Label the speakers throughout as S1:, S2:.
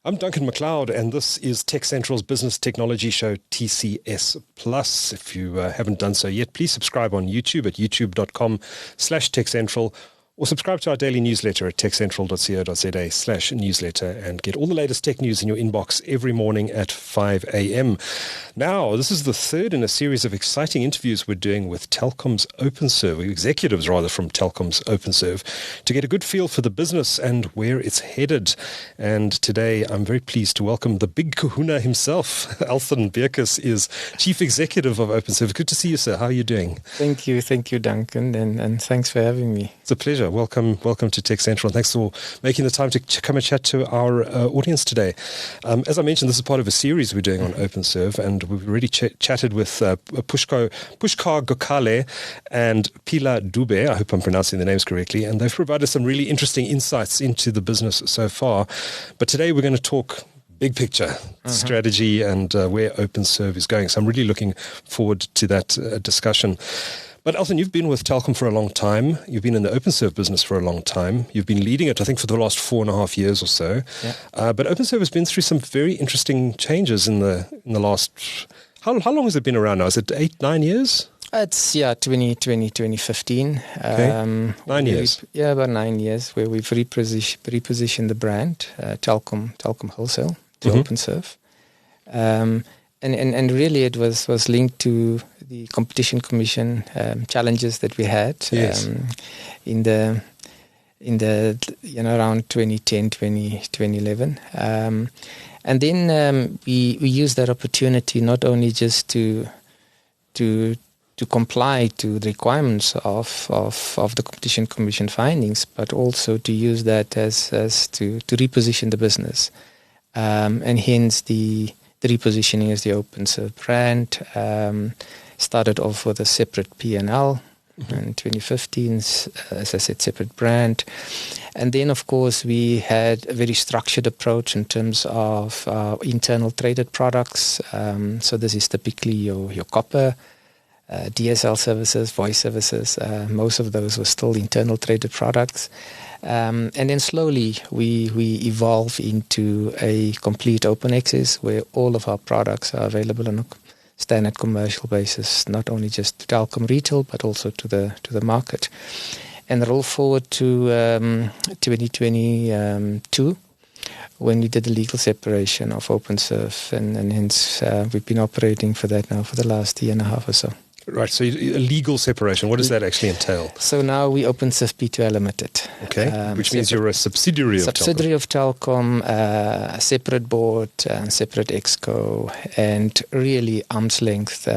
S1: I'm Duncan McLeod, and this is TechCentral's business technology show, TCS Plus. If you haven't done so yet, please subscribe on YouTube at youtube.com/TechCentral, or subscribe to our daily newsletter at techcentral.co.za/newsletter and get all the latest tech news in your inbox every morning at 5 a.m. Now, this is the third in a series of exciting interviews we're doing with Telkom's Openserve, executives rather from Telkom's Openserve, to get a good feel for the business and where it's headed. And today, I'm very pleased to welcome the big kahuna himself. Althon Beukes is Chief Executive of Openserve. Good to see you, sir. How are you doing?
S2: Thank you, Duncan, and thanks for having me.
S1: It's a pleasure. Welcome to TechCentral. Thanks for making the time to come and chat to our audience today. As I mentioned, this is part of a series we're doing on Openserve, and we've already chatted with Pushkar Gokale and Pila Dube. I hope I'm pronouncing the names correctly, and they've provided some really interesting insights into the business so far. But today we're going to talk big picture strategy and where Openserve is going. So I'm really looking forward to that discussion. But Althon, you've been with Telkom for a long time. You've been in the Openserve business for a long time. You've been leading it, I think, for the last 4.5 years or so.
S2: Yeah.
S1: But Openserve has been through some very interesting changes in the last. How long has it been around now? Is it 8-9 years?
S2: It's 2015.
S1: Okay. 9 years.
S2: About 9 years, where we've repositioned the brand, Telkom Wholesale, to Openserve. And really, it was linked to the Competition Commission challenges that we had in the around 2010, 2011, and then we used that opportunity not only just to comply to the requirements of the Competition Commission findings, but also to use that as to reposition the business, and hence the repositioning as the Openserve brand. Started off with a separate P&L in 2015, as I said, separate brand. And then, of course, we had a very structured approach in terms of internal traded products. So this is typically your copper, DSL services, voice services. Most of those were still internal traded products. And then slowly we evolve into a complete open access where all of our products are available on a standard commercial basis, not only just to Telkom retail, but also to the market. And roll forward to 2022, when we did the legal separation of Openserve, and hence we've been operating for that now for the last year and a half or so.
S1: Right, so a legal separation, what does that actually entail?
S2: So now we Openserve P2L Limited.
S1: Okay, which means you're a subsidiary of Telkom.
S2: Subsidiary of Telkom, separate board, separate exco, and really arm's length,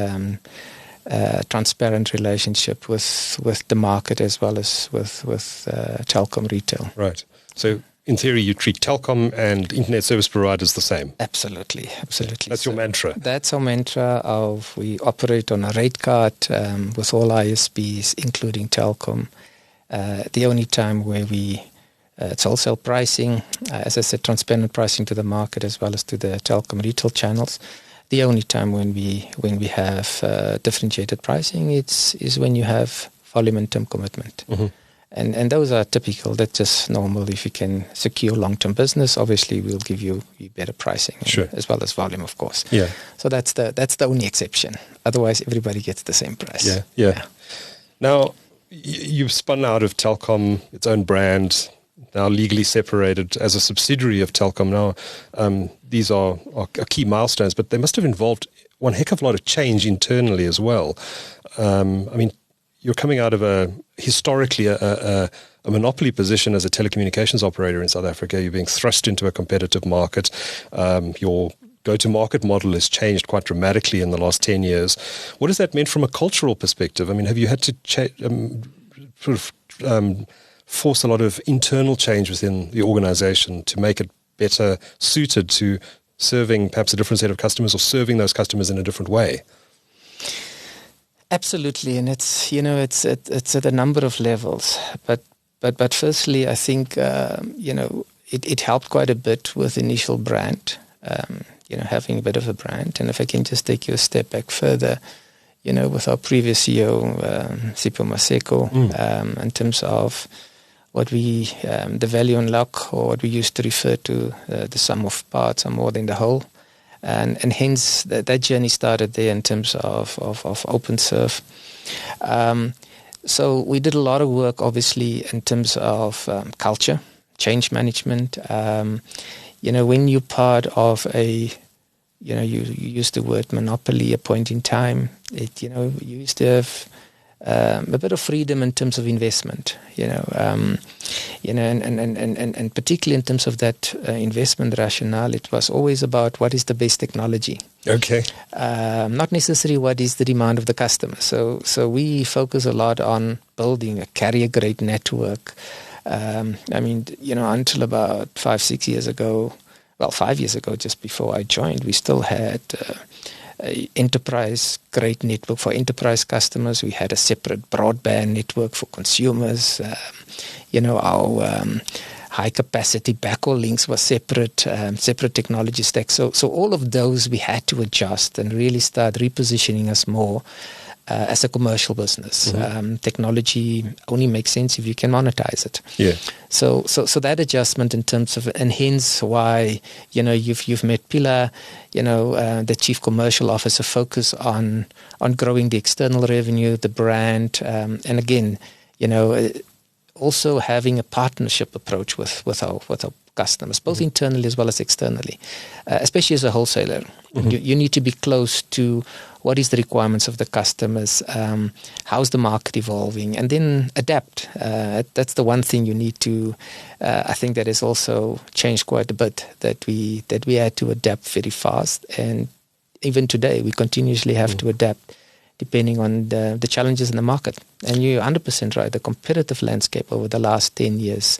S2: transparent relationship with the market as well as with Telkom retail.
S1: Right, so in theory, you treat Telkom and internet service providers the same.
S2: Absolutely.
S1: That's your mantra.
S2: That's our mantra. We operate on a rate card with all ISPs, including Telkom. The only time where it's wholesale pricing, as I said, transparent pricing to the market as well as to the Telkom retail channels. The only time when we have differentiated pricing is when you have volume and term commitment. Mm-hmm. And those are typical. That's just normal. If you can secure long-term business, obviously we'll give you better pricing,
S1: sure,
S2: as well as volume, of course.
S1: Yeah.
S2: So that's the only exception. Otherwise, everybody gets the same price.
S1: Yeah. Now, you've spun out of Telkom, its own brand, now legally separated as a subsidiary of Telkom. Now, these are key milestones, but they must have involved one heck of a lot of change internally as well. You're coming out of historically a monopoly position as a telecommunications operator in South Africa. You're being thrust into a competitive market. Your go-to-market model has changed quite dramatically in the last 10 years. What has that meant from a cultural perspective? I mean, have you had to force a lot of internal change within the organization to make it better suited to serving perhaps a different set of customers or serving those customers in a different way?
S2: Absolutely, and it's at a number of levels. But firstly, I think it helped quite a bit with initial brand, having a bit of a brand. And if I can just take you a step back further, with our previous CEO, Sipho Maseko, in terms of the value unlock, or what we used to refer to the sum of parts are more than the whole. And hence that journey started there in terms of Openserve. So we did a lot of work, obviously, in terms of culture, change management. When you're part of you use the word monopoly, a point in time, you used to have a bit of freedom in terms of investment, and particularly in terms of that investment rationale, it was always about what is the best technology.
S1: Okay.
S2: Not necessarily what is the demand of the customer. So we focus a lot on building a carrier-grade network. Until about 5 years ago, just before I joined, we still had enterprise grade network for enterprise customers. We had a separate broadband network for consumers. Our high capacity backhaul links were separate technology stack. So all of those we had to adjust and really start repositioning us more as a commercial business. Technology only makes sense if you can monetize it.
S1: Yeah.
S2: So that adjustment in terms of, and hence why you've met Pilar, the Chief Commercial Officer, focus on growing the external revenue, the brand, and again, also having a partnership approach with our customers, both internally as well as externally, especially as a wholesaler. You need to be close to what is the requirements of the customers, how's the market evolving, and then adapt. That's the one thing you need to, I think that has also changed quite a bit, that we had to adapt very fast. And even today, we continuously have to adapt depending on the challenges in the market. And you're 100% right, the competitive landscape over the last 10 years,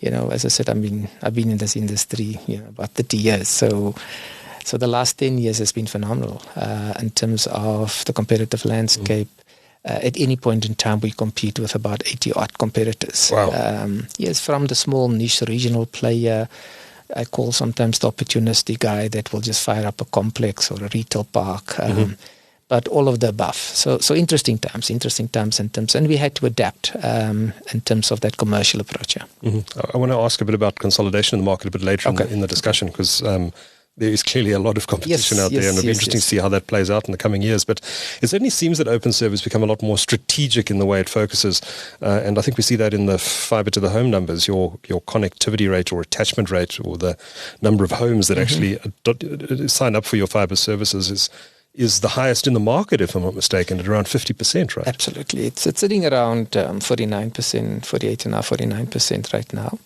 S2: as I said, I've been in this industry, about 30 years. So the last 10 years has been phenomenal in terms of the competitive landscape. At any point in time, we compete with about 80-odd competitors.
S1: Wow.
S2: Yes, from the small niche regional player, I call sometimes the opportunistic guy that will just fire up a complex or a retail park, but all of the above. So interesting times in terms, and we had to adapt in terms of that commercial approach. Yeah.
S1: I want to ask a bit about consolidation in the market a bit later in the discussion, because there is clearly a lot of competition out there, and it'll be interesting to see how that plays out in the coming years. But it certainly seems that Openserve has become a lot more strategic in the way it focuses, and I think we see that in the fibre to the home numbers. Your connectivity rate or attachment rate, or the number of homes that actually sign up for your fibre services is the highest in the market, if I'm not mistaken, at around 50%, right?
S2: Absolutely. It's sitting around 49%, 49% right now.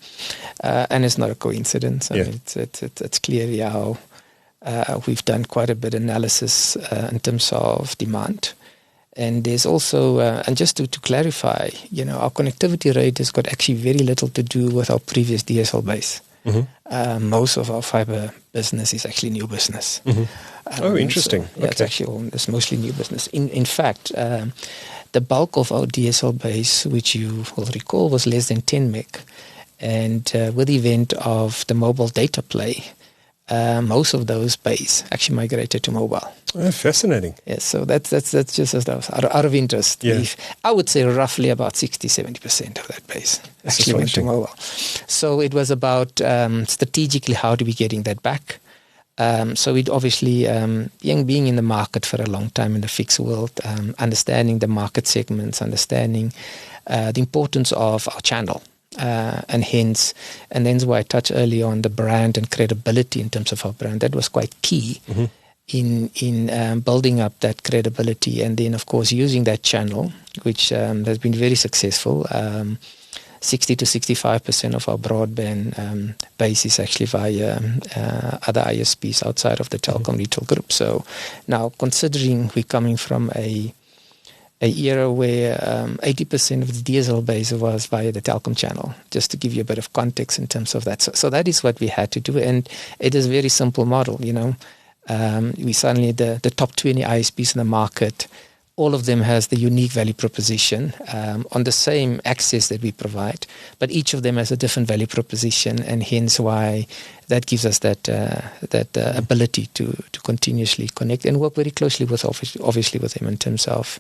S2: And it's not a coincidence. I mean, it's clearly how we've done quite a bit of analysis in terms of demand. And there's also, and just to clarify, our connectivity rate has got actually very little to do with our previous DSL base. Most of our fibre business is actually new business.
S1: Interesting.
S2: So, it's mostly new business. In fact, the bulk of our DSL base, which you will recall, was less than 10 meg. And with the event of the mobile data play, most of those base actually migrated to mobile.
S1: Oh, fascinating.
S2: Yes, so that's just as out of interest.
S1: Yeah.
S2: I would say roughly about 60-70% of that base actually went to mobile. So it was about strategically how do we getting that back. So it obviously, being in the market for a long time in the fixed world, understanding the market segments, understanding the importance of our channel. And hence why I touched earlier on the brand and credibility in terms of our brand. That was quite key in building up that credibility, and then of course using that channel, which has been very successful. 60 to 65% of our broadband base is actually via other ISPs outside of the Telkom Group. So now, considering we're coming from a era where 80% of the DSL base was via the Telkom channel, just to give you a bit of context in terms of that. So that is what we had to do, and it is a very simple model. We suddenly, the top 20 ISPs in the market all of them has the unique value proposition on the same access that we provide, but each of them has a different value proposition, and hence why that gives us that ability to continuously connect and work very closely with obviously with them in terms of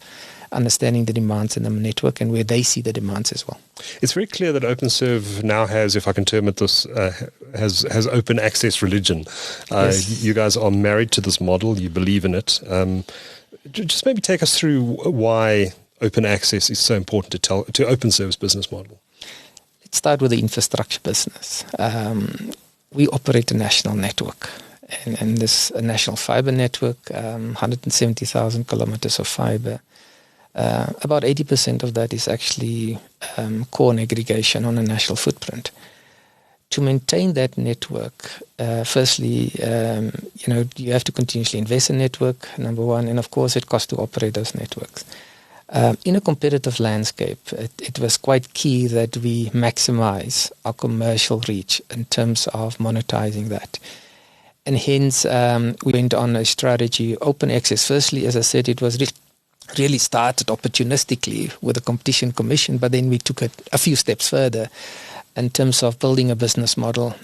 S2: understanding the demands in the network and where they see the demands as well.
S1: It's very clear that Openserve now has, if I can term it this, has open access religion.
S2: Yes.
S1: You guys are married to this model. You believe in it. Just maybe take us through why open access is so important to Openserve's business model.
S2: Let's start with the infrastructure business. We operate a national network, and this a national fiber network, 170,000 kilometers of fiber. About 80% of that is actually core and aggregation on a national footprint. To maintain that network, firstly, you have to continuously invest in network, number one, and of course it costs to operate those networks. In a competitive landscape, it was quite key that we maximize our commercial reach in terms of monetizing that. And hence, we went on a strategy, open access. Firstly, as I said, it was really started opportunistically with the Competition Commission, but then we took it a few steps further in terms of building a business model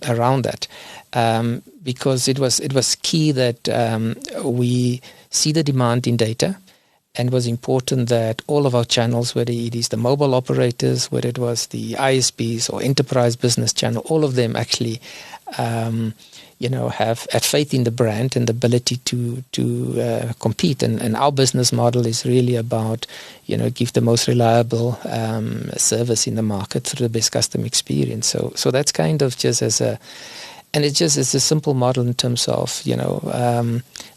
S2: around that, because it was key that we see the demand in data, and it was important that all of our channels, whether it is the mobile operators, whether it was the ISPs or enterprise business channel, all of them actually have faith in the brand and the ability to compete. And our business model is really about, give the most reliable service in the market through the best customer experience. So that's kind of just it's a simple model in terms of,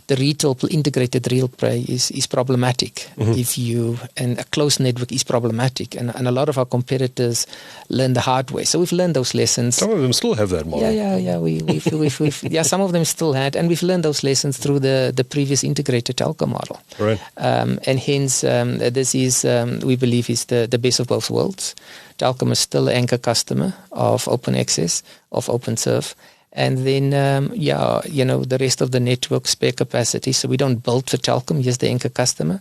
S2: the retail integrated retail play is problematic. And a closed network is problematic, and a lot of our competitors learn the hard way. So we've learned those lessons.
S1: Some of them still have that model.
S2: Yeah. We've some of them still had, and we've learned those lessons through the previous integrated telco model.
S1: Right.
S2: And hence, this is we believe is the best of both worlds. Telkom is still an anchor customer of open access, of Openserve. And then, the rest of the network spare capacity. So we don't build for Telkom, just the anchor customer.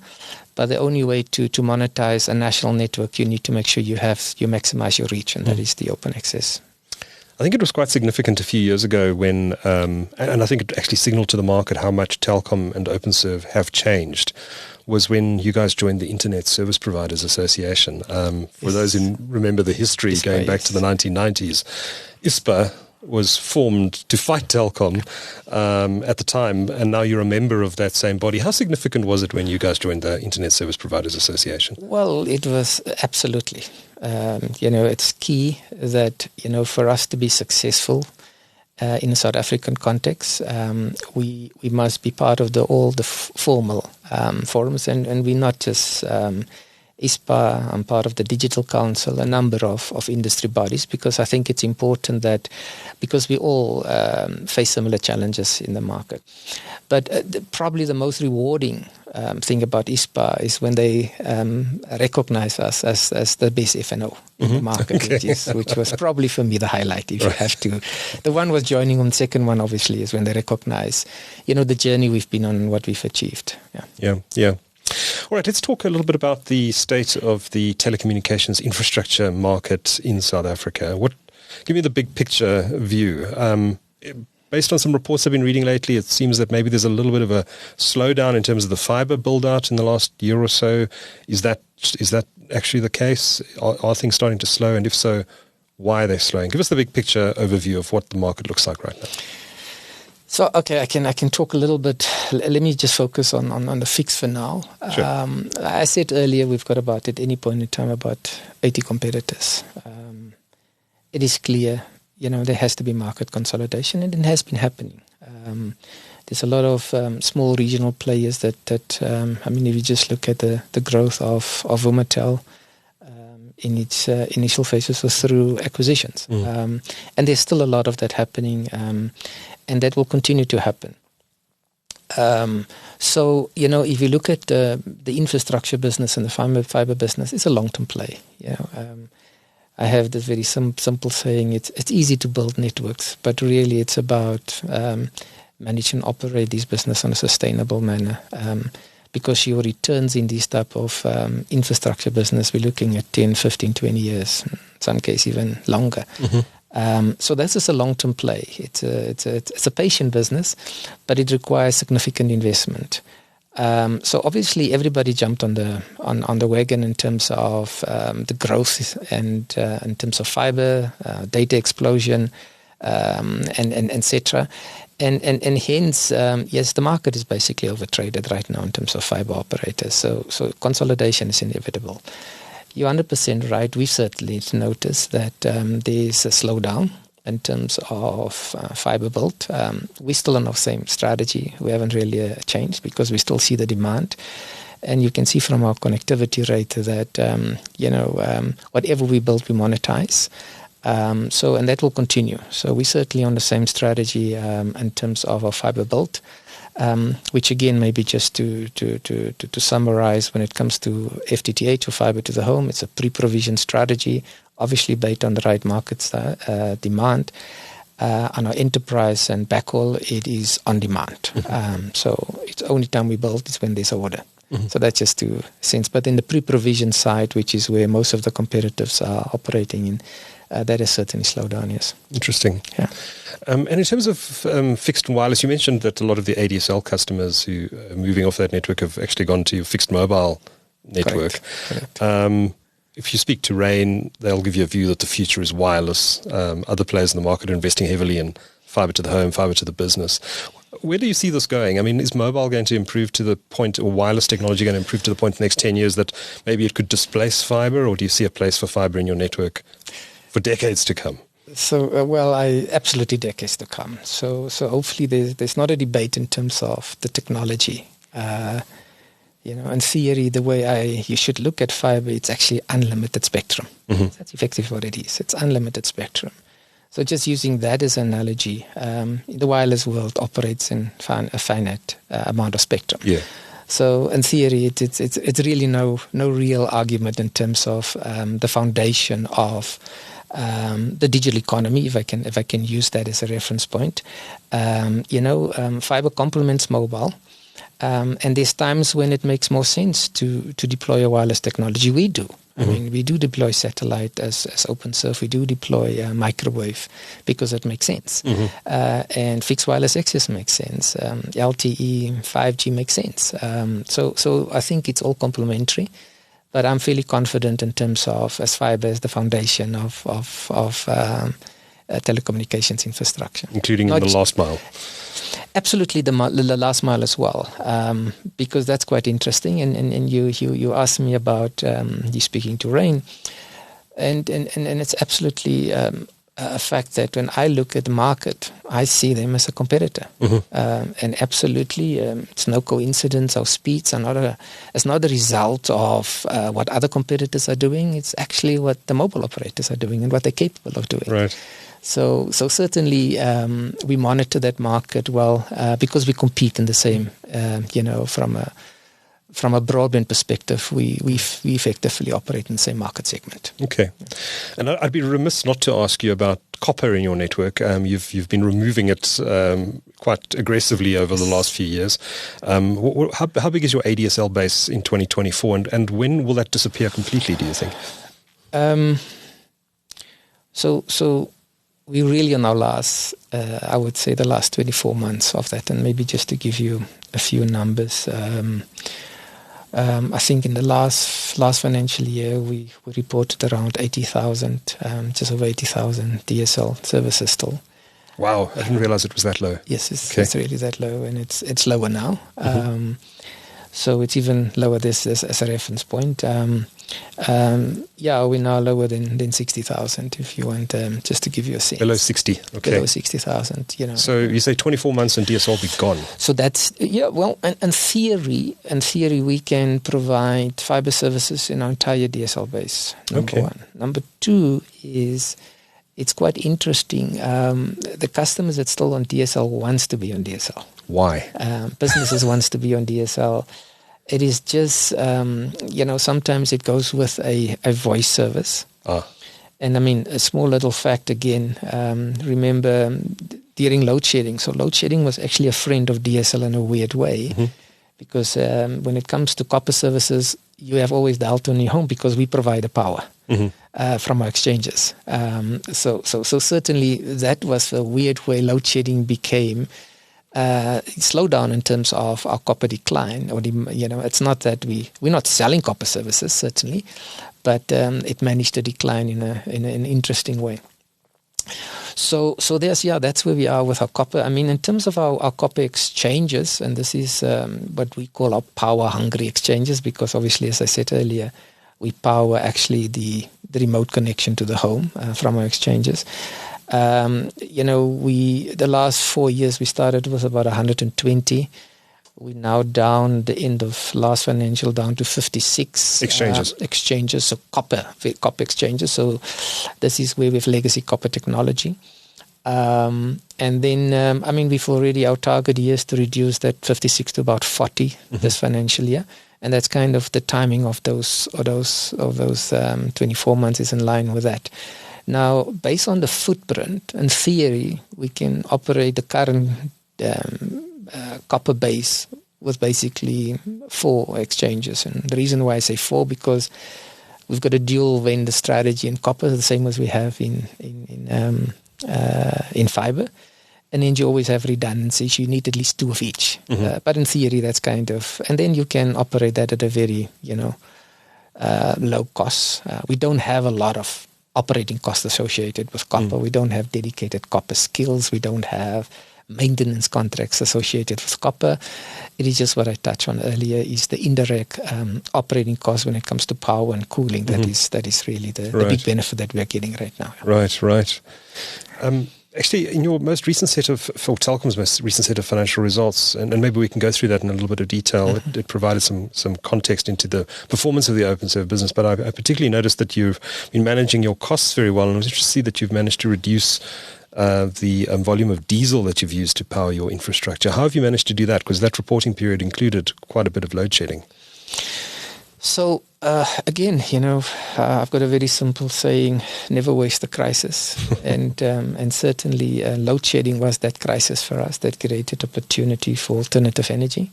S2: But the only way to monetize a national network, you need to make sure you maximize your reach, and that is the open access.
S1: I think it was quite significant a few years ago when, and I think it actually signaled to the market how much Telkom and Openserve have changed, was when you guys joined the Internet Service Providers Association. For those who remember the history going back to the 1990s, ISPA was formed to fight Telkom at the time, and now you're a member of that same body. How significant was it when you guys joined the Internet Service Providers Association?
S2: Well, it was absolutely. It's key that, for us to be successful in a South African context, we must be part of all the formal forums, and we're not just ISPA. I'm part of the Digital Council, a number of industry bodies, because I think it's important that, because we all face similar challenges in the market. But probably the most rewarding thing about ISPA is when they recognize us as the best FNO in the market, which was probably for me the highlight, if you have to. The one was joining on, second one obviously is when they recognize, the journey we've been on and what we've achieved.
S1: Yeah. All right, let's talk a little bit about the state of the telecommunications infrastructure market in South Africa. Give me the big picture view. Based on some reports I've been reading lately, it seems that maybe there's a little bit of a slowdown in terms of the fiber build-out in the last year or so. Is that actually the case? Are things starting to slow? And if so, why are they slowing? Give us the big picture overview of what the market looks like right now.
S2: So, okay, I can talk a little bit. Let me just focus on the fix for now.
S1: Sure.
S2: I said earlier we've got at any point in time about 80 competitors. It is clear, there has to be market consolidation, and it has been happening. There's a lot of small regional players that if you just look at the growth of Vumatel in its initial phases was through acquisitions. And there's still a lot of that happening. And that will continue to happen. So, if you look at the infrastructure business and the fiber business, it's a long-term play. I have this very simple saying, it's easy to build networks, but really it's about manage and operate these business in a sustainable manner. because your returns in this type of infrastructure business, we're looking at 10, 15, 20 years, in some cases even longer. So this is a long-term play. It's a patient business, but it requires significant investment. So obviously everybody jumped on the wagon in terms of the growth and in terms of fiber, data explosion, and etc. And hence, yes, the market is basically overtraded right now in terms of fiber operators. So consolidation is inevitable. You're 100% right. We certainly noticed that there's a slowdown in terms of fiber build. We're still on our same strategy. We haven't really changed because we still see the demand. And you can see from our connectivity rate that, whatever we build, we monetize. And that will continue. So we're certainly on the same strategy in terms of our fiber build, which again, maybe just to summarize, when it comes to FTTH or fiber to the home, it's a pre-provision strategy, obviously based on the right market demand. On our enterprise and backhaul, it is on demand. So it's the only time we build is when there's an order. So that's just to sense. But in the pre-provision side, which is where most of the competitors are operating in, that is certainly slowed down, yes.
S1: Interesting.
S2: Yeah.
S1: And in terms of fixed and wireless, you mentioned that a lot of the ADSL customers who are moving off that network have actually gone to fixed mobile network. Correct. If you speak to Rain, they'll give you a view that the future is wireless. Other players in the market are investing heavily in fiber to the home, fiber to the business. Where do you see this going? I mean, is mobile going to improve to the point, or wireless technology going to improve to the point in the next 10 years that maybe it could displace fiber, or do you see a place for fiber in your network for decades to come?
S2: So, absolutely decades to come. So hopefully there's not a debate in terms of the technology. In theory, the way you should look at fiber, it's actually unlimited spectrum. That's effectively what it is. It's unlimited spectrum. So just using that as an analogy, the wireless world operates in a finite amount of spectrum. Yeah. So in theory, it's really no real argument in terms of the foundation of the digital economy, if I can use that as a reference point. Fiber complements mobile. And there's times when it makes more sense to deploy a wireless technology. We do. I mean, we do deploy satellite as Openserve. We do deploy microwave because it makes sense. And fixed wireless access makes sense. LTE, 5G makes sense. So I think it's all complementary. But I'm fairly confident in terms of as fiber as the foundation of telecommunications infrastructure.
S1: Including the last mile.
S2: Absolutely, the last mile as well, because that's quite interesting. And you asked me about you speaking to Rain, and it's absolutely a fact that when I look at the market, I see them as a competitor, and absolutely, it's no coincidence. Our speeds are it's not a result of what other competitors are doing. It's actually what the mobile operators are doing and what they're capable of doing. Right. So certainly we monitor that market well because we compete in the same, from a broadband perspective, we effectively operate in the same market segment. Okay.
S1: And I'd be remiss not to ask you about copper in your network. You've been removing it quite aggressively over the last few years. How big is your ADSL base in 2024, and when will that disappear completely, do you think?
S2: So we're really on our last, I would say the last 24 months of that. And maybe just to give you a few numbers, I think in the last financial year, we reported around 80,000, just over 80,000 DSL services still.
S1: Wow, I didn't realize it was that low.
S2: Yes, it's really that low, and it's lower now. So it's even lower this as a reference point. We're now lower than 60,000, if you want, just to give you a sense.
S1: Below 60, okay.
S2: Below 60,000,
S1: So you say 24 months and DSL will be gone.
S2: So that's, in theory, we can provide fiber services in our entire DSL base, number one. Number two is, it's quite interesting. The customers that's still on DSL wants to be on DSL.
S1: Why?
S2: Businesses wants to be on DSL. It is just, sometimes it goes with a voice service. And I mean, a small little fact again, remember during load shedding. So load shedding was actually a friend of DSL in a weird way. because when it comes to copper services, you have always the Althon in your home because we provide the power from our exchanges. So certainly that was a weird way load shedding became slowdown in terms of our copper decline. Or it's not that we're not selling copper services certainly, but it managed to decline in an interesting way. So that's where we are with our copper. I mean, in terms of our copper exchanges, and this is what we call our power-hungry exchanges, because obviously, as I said earlier, we power actually the remote connection to the home from our exchanges. The last 4 years we started with about 120. We're now down the end of last financial down to 56 exchanges. So copper exchanges. So this is where we have legacy copper technology. And then, we've already, our target here is to reduce that 56 to about 40 this financial year. And that's kind of the timing of those 24 months is in line with that. Now, based on the footprint, in theory, we can operate the current copper base with basically 4 exchanges. And the reason why I say 4, because we've got a dual vendor strategy in copper, the same as we have in fiber. And then you always have redundancies. You need at least 2 of each. But in theory, that's kind of, and then you can operate that at a very, low cost. We don't have a lot of operating costs associated with copper. We don't have dedicated copper skills. We don't have maintenance contracts associated with copper. It is just what I touched on earlier, is the indirect operating costs when it comes to power and cooling. That is really the big benefit that we are getting right now.
S1: Right. Actually, in your most recent set of, for Telkom's most recent set of financial results, and maybe we can go through that in a little bit of detail, it provided some context into the performance of the Openserve business, but I particularly noticed that you've been managing your costs very well, and I was interested to see that you've managed to reduce the volume of diesel that you've used to power your infrastructure. How have you managed to do that? Because that reporting period included quite a bit of load shedding.
S2: So, again, I've got a very simple saying, never waste a crisis. And certainly load shedding was that crisis for us that created opportunity for alternative energy.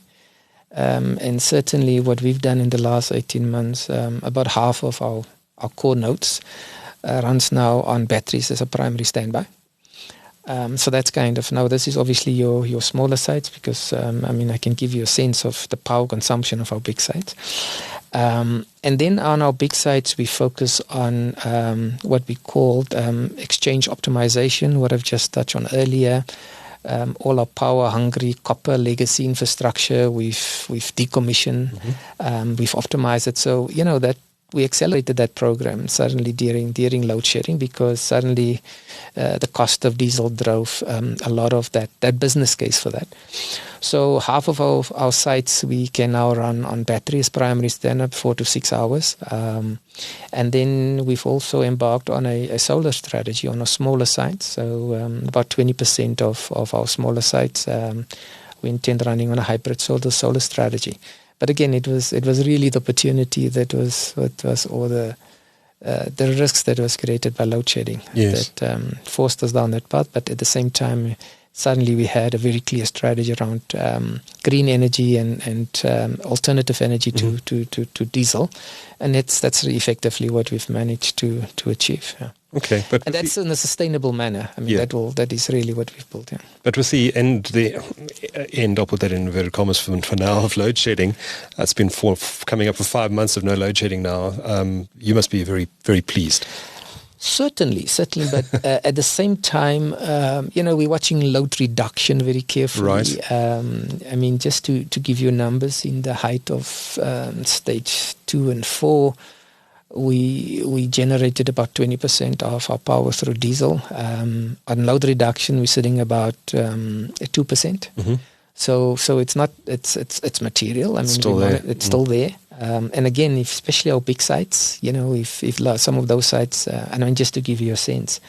S2: And certainly what we've done in the last 18 months, about half of our core nodes runs now on batteries as a primary standby. So that's kind of, now this is obviously your smaller sites, because I can give you a sense of the power consumption of our big sites. And then on our big sites, we focus on what we called exchange optimization, what I've just touched on earlier. All our power-hungry copper legacy infrastructure, we've decommissioned, we've optimized it. So, that we accelerated that program suddenly during load shedding, because suddenly the cost of diesel drove a lot of that business case for that. So half of our sites we can now run on batteries, primary stand-up, 4 to 6 hours. And then we've also embarked on a solar strategy on our smaller sites. So about 20% of our smaller sites we intend running on a hybrid solar strategy. But again, it was really the opportunity that was all the risks that was created by load shedding that forced us down that path. But at the same time, suddenly we had a very clear strategy around green energy and alternative energy to diesel, and that's effectively what we've managed to achieve. Yeah.
S1: Okay,
S2: and that's in a sustainable manner. That is really what we've built. Yeah.
S1: But with the end, I'll put that in inverted commas for now, of load shedding, it's been coming up for 5 months of no load shedding now. You must be very, very pleased.
S2: Certainly, but at the same time, we're watching load reduction very carefully.
S1: Right.
S2: Just to give you numbers, in the height of stage 2 and 4, we generated about 20% of our power through diesel. On load reduction, we're sitting about 2%. So it's not, it's material.
S1: It's still there.
S2: It's still there. And again, especially our big sites, if some of those sites, just to give you a sense,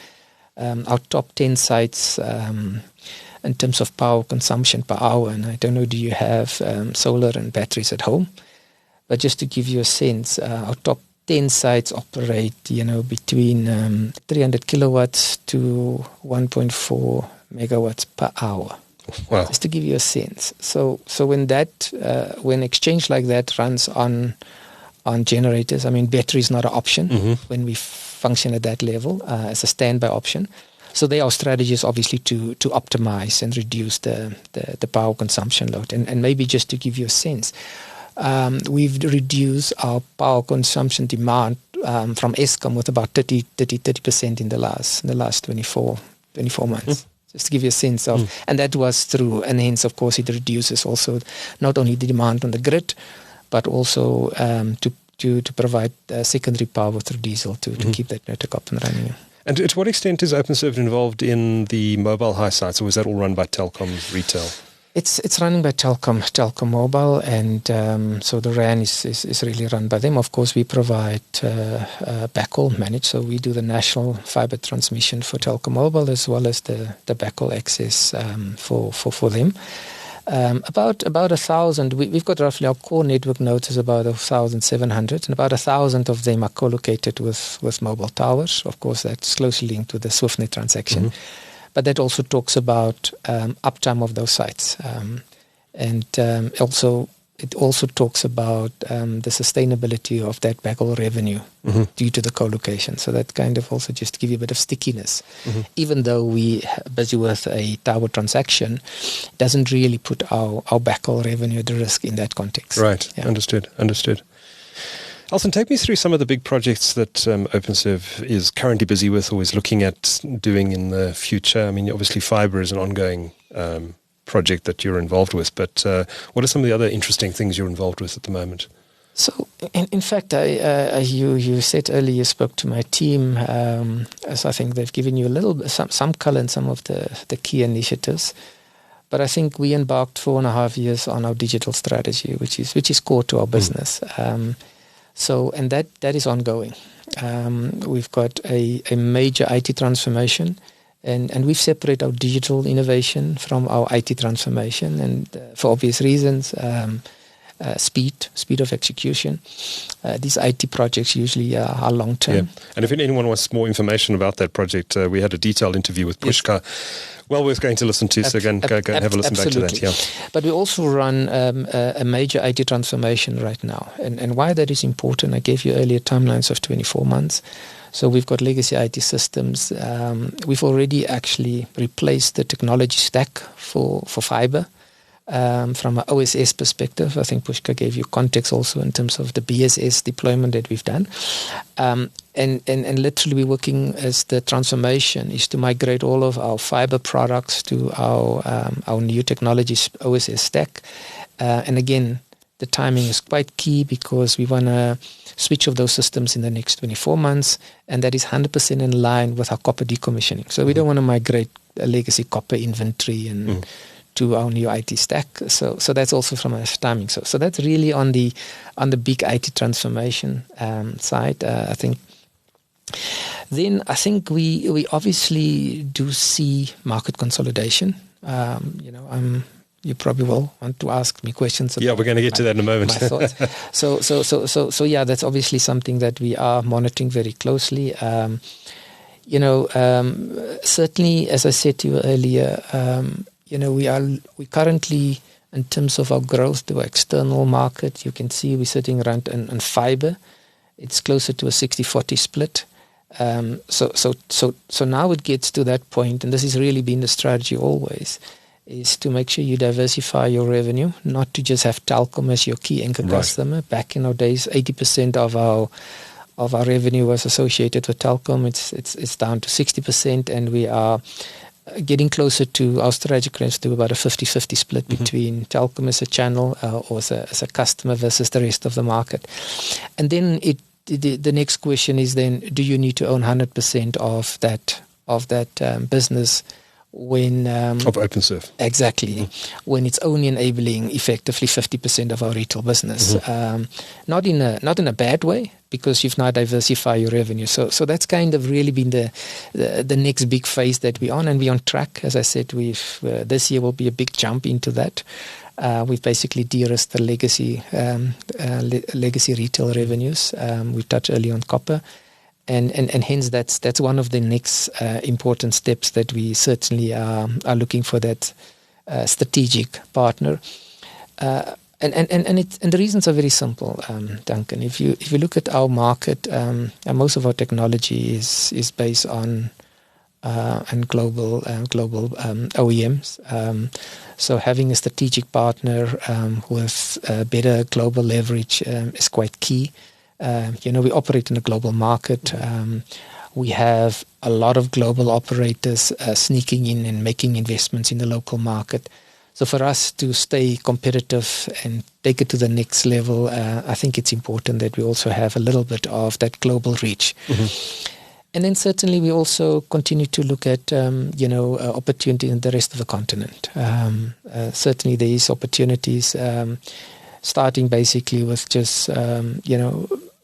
S2: our top 10 sites in terms of power consumption per hour, and I don't know, do you have solar and batteries at home? But just to give you a sense, our top 10 sites operate, between 300 kilowatts to 1.4 megawatts per hour.
S1: Wow.
S2: Just to give you a sense. So when exchange like that runs on generators, I mean, battery is not an option when we function at that level as a standby option. So there are strategies, obviously, to optimize and reduce the power consumption load. And maybe just to give you a sense, we've reduced our power consumption demand from Eskom with about 30% in the last 24 months. Just to give you a sense of, and that was through, and hence, of course, it reduces also not only the demand on the grid, but also to provide secondary power through diesel to keep that network up and running.
S1: And to what extent is Openserve involved in the mobile high sites, or is that all run by Telkom retail?
S2: It's running by Telkom Mobile, and so the RAN is really run by them. Of course, we provide backhaul managed, so we do the national fiber transmission for Telkom Mobile as well as the backhaul access for them. About 1,000. We've got roughly, our core network nodes is about 1,700, and about 1,000 of them are co-located with mobile towers. Of course, that's closely linked to the SwiftNet transaction. But that also talks about uptime of those sites, and it also talks about the sustainability of that backhaul revenue due to the co-location. So that kind of also just give you a bit of stickiness. Even though we are busy with a tower transaction, it doesn't really put our backhaul revenue at risk in that context.
S1: Right. Yeah. Understood. Althon, take me through some of the big projects that Openserve is currently busy with or is looking at doing in the future. I mean, obviously fibre is an ongoing project that you're involved with, but what are some of the other interesting things you're involved with at the moment?
S2: So, in fact, you said earlier you spoke to my team, so I think they've given you some color in some of the key initiatives. But I think we embarked 4.5 years on our digital strategy, which is core to our business. And that is ongoing. We've got a major IT transformation, and we've separated our digital innovation from our IT transformation, and for obvious reasons, speed of execution. These IT projects usually are long term.
S1: Yeah. And if anyone wants more information about that project, we had a detailed interview with Pushka. Yes. Well worth going to listen to, so go and have a listen back to that. Yeah.
S2: But we also run a major IT transformation right now. And why that is important, I gave you earlier timelines of 24 months. So we've got legacy IT systems. We've already actually replaced the technology stack for fiber. From an OSS perspective, I think Pushka gave you context also in terms of the BSS deployment that we've done. And literally we're working as the transformation is to migrate all of our fiber products to our new technologies OSS stack. And again, the timing is quite key because we want to switch off those systems in the next 24 months, and that is 100% in line with our copper decommissioning. So we don't want to migrate a legacy copper inventory and to our new IT stack. So that's also from a timing. So that's really on the big IT transformation side. I think. Then I think we obviously do see market consolidation. You probably will want to ask me questions.
S1: Yeah, we're going to get to that in a moment.
S2: My thoughts. So yeah, that's obviously something that we are monitoring very closely. Certainly, as I said to you earlier, we currently, in terms of our growth to our external market, you can see we're sitting around on fiber. It's closer to a 60-40 split. So now it gets to that point, and this has really been the strategy always, is to make sure you diversify your revenue, not to just have Telkom as your key anchor customer. Back in our days, 80% of our revenue was associated with Telkom. It's down to 60%, and we are getting closer to our strategic range to about a 50-50 split between Telkom as a channel or as a customer versus the rest of the market. And then the next question is then, do you need to own 100% of that business when
S1: of Openserve?
S2: Exactly. When it's only enabling effectively 50% of our retail business. Not in a bad way, because you've now diversified your revenue. So that's kind of really been the next big phase that we're on, and we're on track. As I said, this year will be a big jump into that. We've basically de-risked the legacy retail revenues. We touched earlier on copper, and hence that's one of the next important steps that we certainly are looking for, that strategic partner. And the reasons are very simple, Duncan. If you look at our market, most of our technology is based on global OEMs. So having a strategic partner with better global leverage is quite key. We operate in a global market. We have a lot of global operators sneaking in and making investments in the local market. So for us to stay competitive and take it to the next level, I think it's important that we also have a little bit of that global reach. Mm-hmm. And then certainly we also continue to look at, opportunity in the rest of the continent. Certainly there is opportunities, starting basically with just,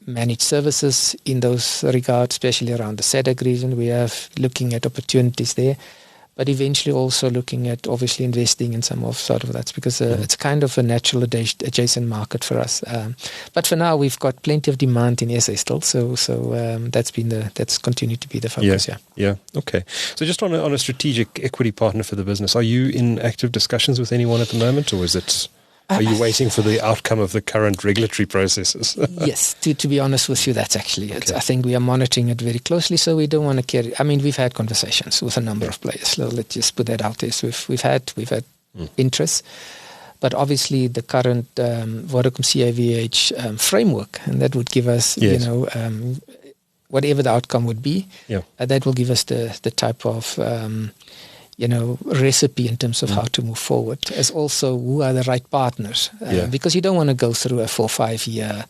S2: managed services in those regards, especially around the SADC region. We are looking at opportunities there, but eventually also looking at obviously investing in some of sort of that, because it's kind of a natural adjacent market for us. But for now, we've got plenty of demand in SA still, so that's continued to be the focus.
S1: Yeah. Okay. So just on a strategic equity partner for the business, are you in active discussions with anyone at the moment, or is it? Are you waiting for the outcome of the current regulatory processes?
S2: Yes, to be honest with you, that's actually it. Okay. I think we are monitoring it very closely, so we don't want to carry... I mean, we've had conversations with a number of players. So let's just put that out there. So we've had interest, but obviously the current Vodacom CIVH framework, and that would give us, whatever the outcome would be, that will give us the type of... recipe in terms of how to move forward, as also who are the right partners, because you don't want to go through a 4 or 5 year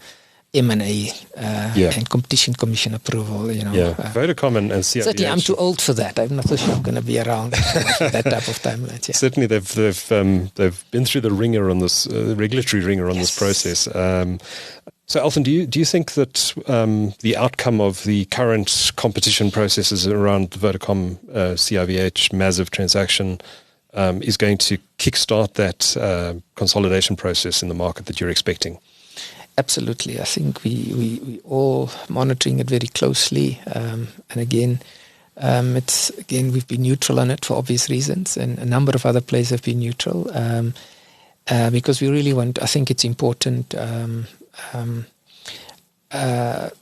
S2: M&A and competition commission approval.
S1: Vodacom and CIVH.
S2: Certainly, I'm too old for that. I'm not so sure I'm going to be around for that type of timeline. Yeah.
S1: Certainly, they've been through the ringer on this regulatory ringer on this process. So, Althon, do you think that the outcome of the current competition processes around the Vodacom CIVH massive transaction is going to kickstart that consolidation process in the market that you're expecting?
S2: Absolutely. I think we all monitoring it very closely, and again, we've been neutral on it for obvious reasons, and a number of other players have been neutral because we really want. I think it's important.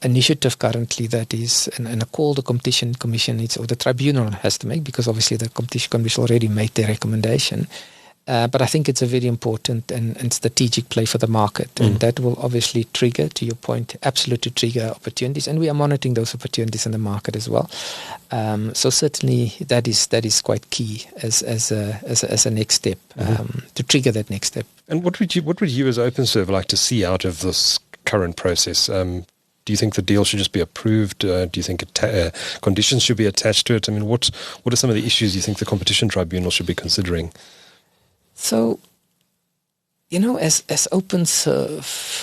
S2: Initiative currently that is, and a call the Competition Commission or the Tribunal has to make, because obviously the Competition Commission already made their recommendation. But I think it's a very important and strategic play for the market, and that will obviously trigger, to your point, absolutely trigger opportunities, and we are monitoring those opportunities in the market as well. So certainly that is quite key as a next step to trigger that next step.
S1: And what would you as Openserve like to see out of this current process? Do you think the deal should just be approved? Do you think conditions should be attached to it? I mean, what are some of the issues you think the Competition Tribunal should be considering?
S2: So, as Openserve,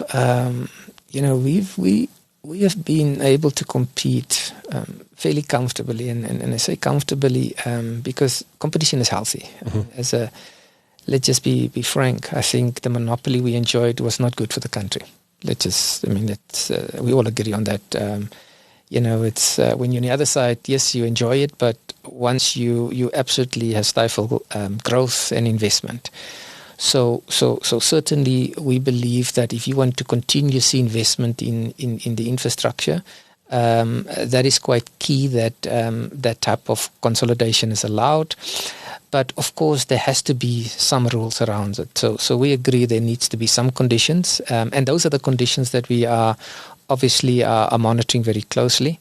S2: we have been able to compete fairly comfortably, and I say comfortably because competition is healthy. Let's just be frank. I think the monopoly we enjoyed was not good for the country. We all agree on that. It's when you're on the other side, yes, you enjoy it, but once you absolutely have stifled growth and investment. So certainly we believe that if you want to continue to see investment in the infrastructure, that is quite key that that type of consolidation is allowed. But of course, there has to be some rules around it. So we agree there needs to be some conditions, and those are the conditions that we are obviously are monitoring very closely.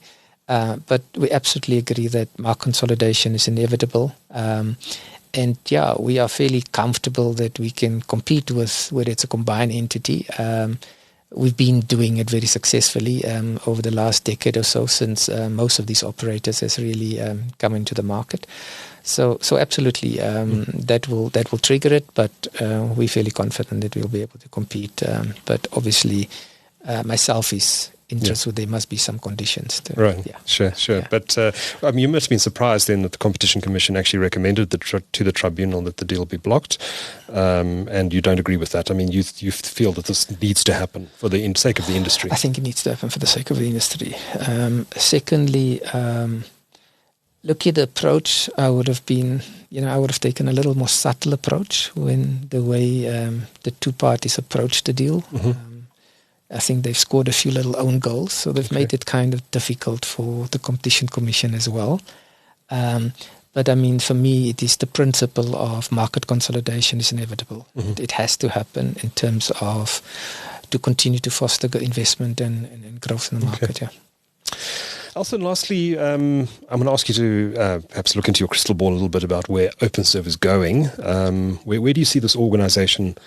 S2: But we absolutely agree that market consolidation is inevitable. And we are fairly comfortable that we can compete with whether it's a combined entity. We've been doing it very successfully over the last decade or so, since most of these operators has really come into the market. So absolutely, that will trigger it, but we're fairly confident that we'll be able to compete. But obviously, myself is interested. There must be some conditions.
S1: Right. Yeah. Sure. Yeah. But you must have been surprised then that the Competition Commission actually recommended to the tribunal that the deal be blocked, and you don't agree with that. I mean, you feel that this needs to happen for the sake of the industry.
S2: I think it needs to happen for the sake of the industry. Secondly, look at the approach. I would have been I would have taken a little more subtle approach when the way the two parties approached the deal. I think they've scored a few little own goals, so they've made it kind of difficult for the Competition Commission as well. But I mean, for me, it is the principle of market consolidation is inevitable. It has to happen in terms of to continue to foster investment and growth in the market. Yeah.
S1: Althon, lastly, I'm going to ask you to perhaps look into your crystal ball a little bit about where Openserve is going. Where do you see this organization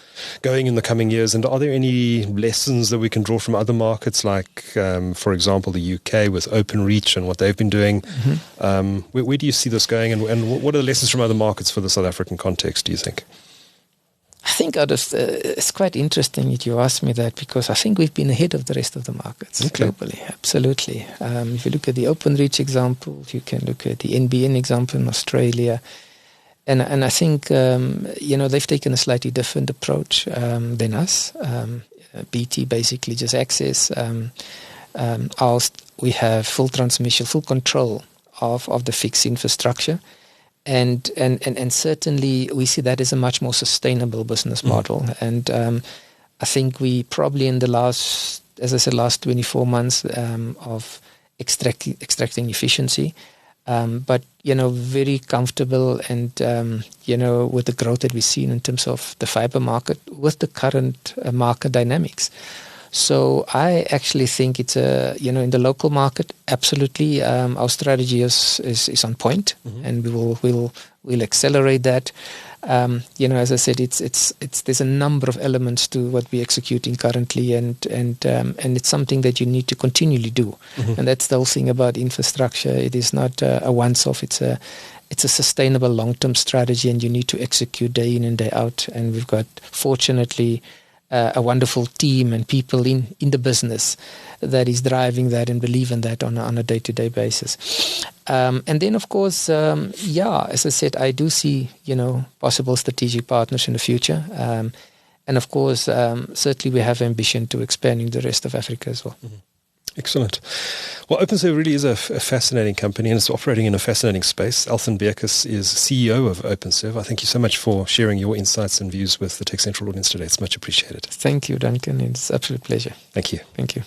S1: going in the coming years? And are there any lessons that we can draw from other markets, like, for example, the UK with OpenReach and what they've been doing? Where do you see this going? And what are the lessons from other markets for the South African context, do you think?
S2: I think it's quite interesting that you asked me that, because I think we've been ahead of the rest of the markets globally. Absolutely. If you look at the OpenReach example, you can look at the NBN example in Australia. And I think, they've taken a slightly different approach than us. BT basically just access. We have full transmission, full control of the fixed infrastructure. And certainly we see that as a much more sustainable business model. And I think we probably in the last 24 months of extracting efficiency, but very comfortable and with the growth that we've seen in terms of the fiber market with the current market dynamics. So I actually think it's in the local market, absolutely, our strategy is on point, and we'll accelerate that. As I said, there's a number of elements to what we're executing currently, and it's something that you need to continually do. And that's the whole thing about infrastructure. It is not a once-off. It's a sustainable long-term strategy, and you need to execute day in and day out. And we've got, fortunately, a wonderful team and people in the business that is driving that and believe in that on a day-to-day basis. And then, of course, as I said, I do see, possible strategic partners in the future. And of course, certainly we have ambition to expand in the rest of Africa as well.
S1: Excellent. Well, Openserve really is a fascinating company, and it's operating in a fascinating space. Althon Beukes is CEO of Openserve. I thank you so much for sharing your insights and views with the TechCentral audience today. It's much appreciated.
S2: Thank you, Duncan. It's an absolute pleasure.
S1: Thank you.
S2: Thank you.